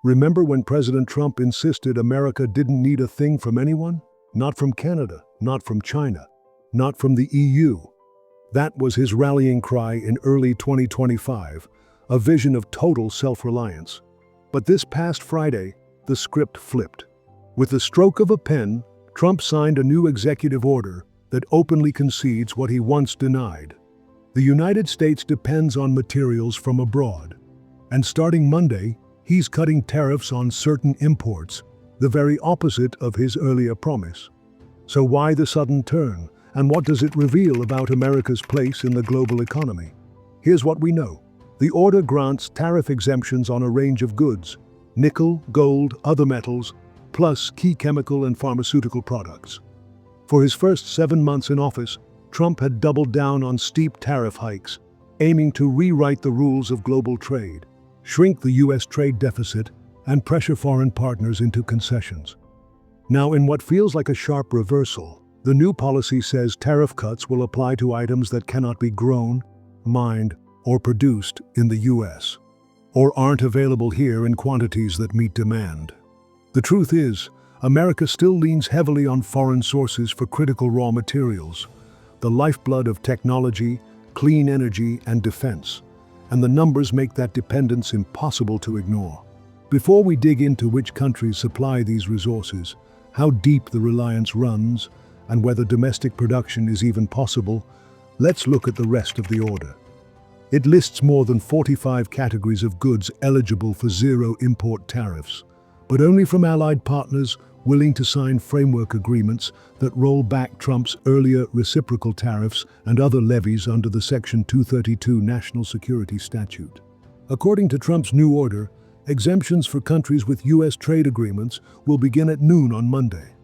Remember when President Trump insisted America didn't need a thing from anyone? Not from Canada, not from China, not from the EU. That was his rallying cry in early 2025, a vision of total self-reliance. But this past Friday, the script flipped. With the stroke of a pen, Trump signed a new executive order that openly concedes what he once denied. The United States depends on materials from abroad, and starting Monday, he's cutting tariffs on certain imports, the very opposite of his earlier promise. So why the sudden turn, and what does it reveal about America's place in the global economy? Here's what we know. The order grants tariff exemptions on a range of goods: nickel, gold, other metals, plus key chemical and pharmaceutical products. For his first 7 months in office, Trump had doubled down on steep tariff hikes, aiming to rewrite the rules of global trade, shrink the U.S. trade deficit, and pressure foreign partners into concessions. Now, in what feels like a sharp reversal, the new policy says tariff cuts will apply to items that cannot be grown, mined, or produced in the U.S., or aren't available here in quantities that meet demand. The truth is, America still leans heavily on foreign sources for critical raw materials, the lifeblood of technology, clean energy, and defense, and the numbers make that dependence impossible to ignore. Before we dig into which countries supply these resources, how deep the reliance runs, and whether domestic production is even possible, let's look at the rest of the order. It lists more than 45 categories of goods eligible for zero import tariffs, but only from allied partners willing to sign framework agreements that roll back Trump's earlier reciprocal tariffs and other levies under the Section 232 National Security Statute. According to Trump's new order, exemptions for countries with U.S. trade agreements will begin at noon on Monday.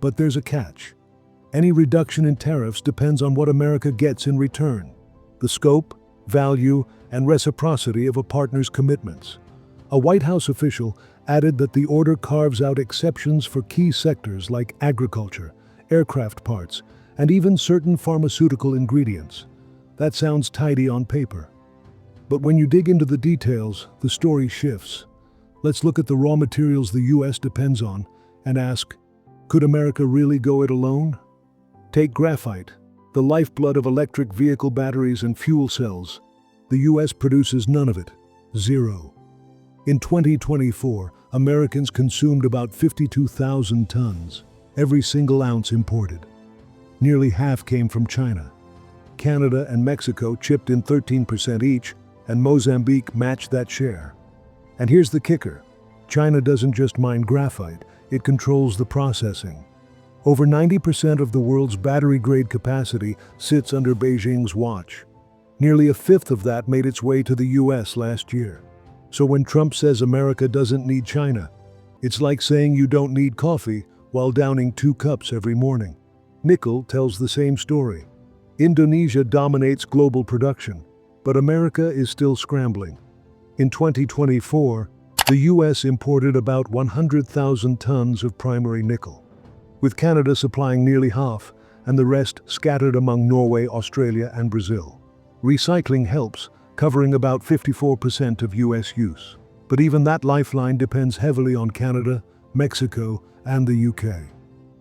But there's a catch. Any reduction in tariffs depends on what America gets in return: the scope, value, and reciprocity of a partner's commitments. A White House official added that the order carves out exceptions for key sectors like agriculture, aircraft parts, and even certain pharmaceutical ingredients. That sounds tidy on paper. But when you dig into the details, the story shifts. Let's look at the raw materials the U.S. depends on and ask, could America really go it alone? Take graphite, the lifeblood of electric vehicle batteries and fuel cells. The U.S. produces none of it, zero. In 2024, Americans consumed about 52,000 tons, every single ounce imported. Nearly half came from China. Canada and Mexico chipped in 13% each, and Mozambique matched that share. And here's the kicker: China doesn't just mine graphite, it controls the processing. Over 90% of the world's battery-grade capacity sits under Beijing's watch. Nearly a fifth of that made its way to the U.S. last year. So when Trump says America doesn't need China, it's like saying you don't need coffee while downing 2 cups every morning. Nickel tells the same story. Indonesia dominates global production, but America is still scrambling. In 2024, the U.S. imported about 100,000 tons of primary nickel, with Canada supplying nearly half and the rest scattered among Norway, Australia, and Brazil. Recycling helps, covering about 54% of U.S. use. But even that lifeline depends heavily on Canada, Mexico, and the U.K.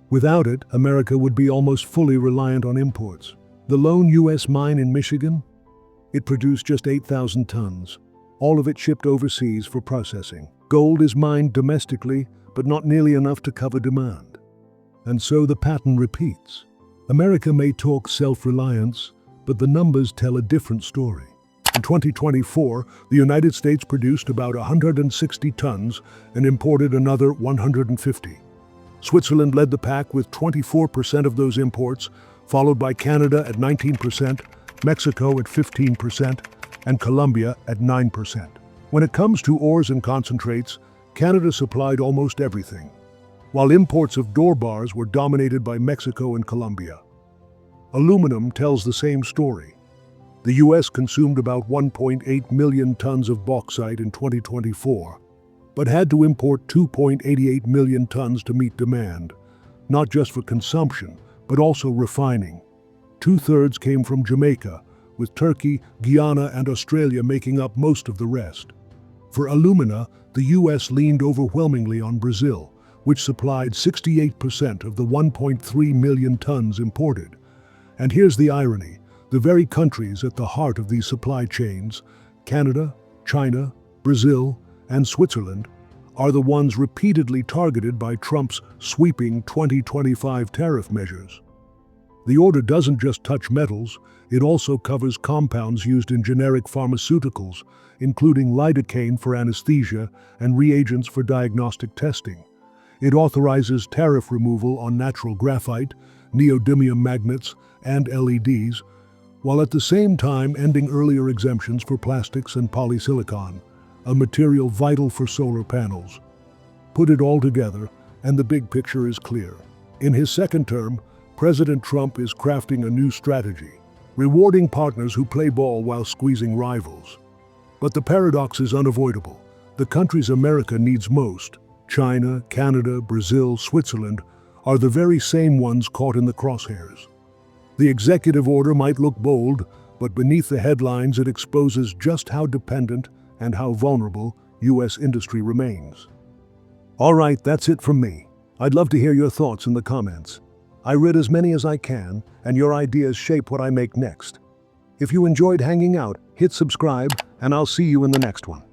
Without it, America would be almost fully reliant on imports. The lone U.S. mine in Michigan? It produced just 8,000 tons, all of it shipped overseas for processing. Gold is mined domestically, but not nearly enough to cover demand. And so the pattern repeats. America may talk self-reliance, but the numbers tell a different story. In 2024, the United States produced about 160 tons and imported another 150. Switzerland led the pack with 24% of those imports, followed by Canada at 19%, Mexico at 15%, and Colombia at 9%. When it comes to ores and concentrates, Canada supplied almost everything, while imports of door bars were dominated by Mexico and Colombia. Aluminum tells the same story. The U.S. consumed about 1.8 million tons of bauxite in 2024, but had to import 2.88 million tons to meet demand, not just for consumption, but also refining. 2/3 came from Jamaica, with Turkey, Guyana, and Australia making up most of the rest. For alumina, the US leaned overwhelmingly on Brazil, which supplied 68% of the 1.3 million tons imported. And here's the irony. The very countries at the heart of these supply chains, Canada, China, Brazil, and Switzerland, are the ones repeatedly targeted by Trump's sweeping 2025 tariff measures. The order doesn't just touch metals, it also covers compounds used in generic pharmaceuticals, including lidocaine for anesthesia and reagents for diagnostic testing. It authorizes tariff removal on natural graphite, neodymium magnets, and LEDs, while at the same time ending earlier exemptions for plastics and polysilicon, a material vital for solar panels. Put it all together, and the big picture is clear. In his second term, President Trump is crafting a new strategy, rewarding partners who play ball while squeezing rivals. But the paradox is unavoidable. The countries America needs most, China, Canada, Brazil, Switzerland, are the very same ones caught in the crosshairs. The executive order might look bold, but beneath the headlines it exposes just how dependent and how vulnerable US industry remains. All right, that's it from me. I'd love to hear your thoughts in the comments. I read as many as I can, and your ideas shape what I make next. If you enjoyed hanging out, hit subscribe, and I'll see you in the next one.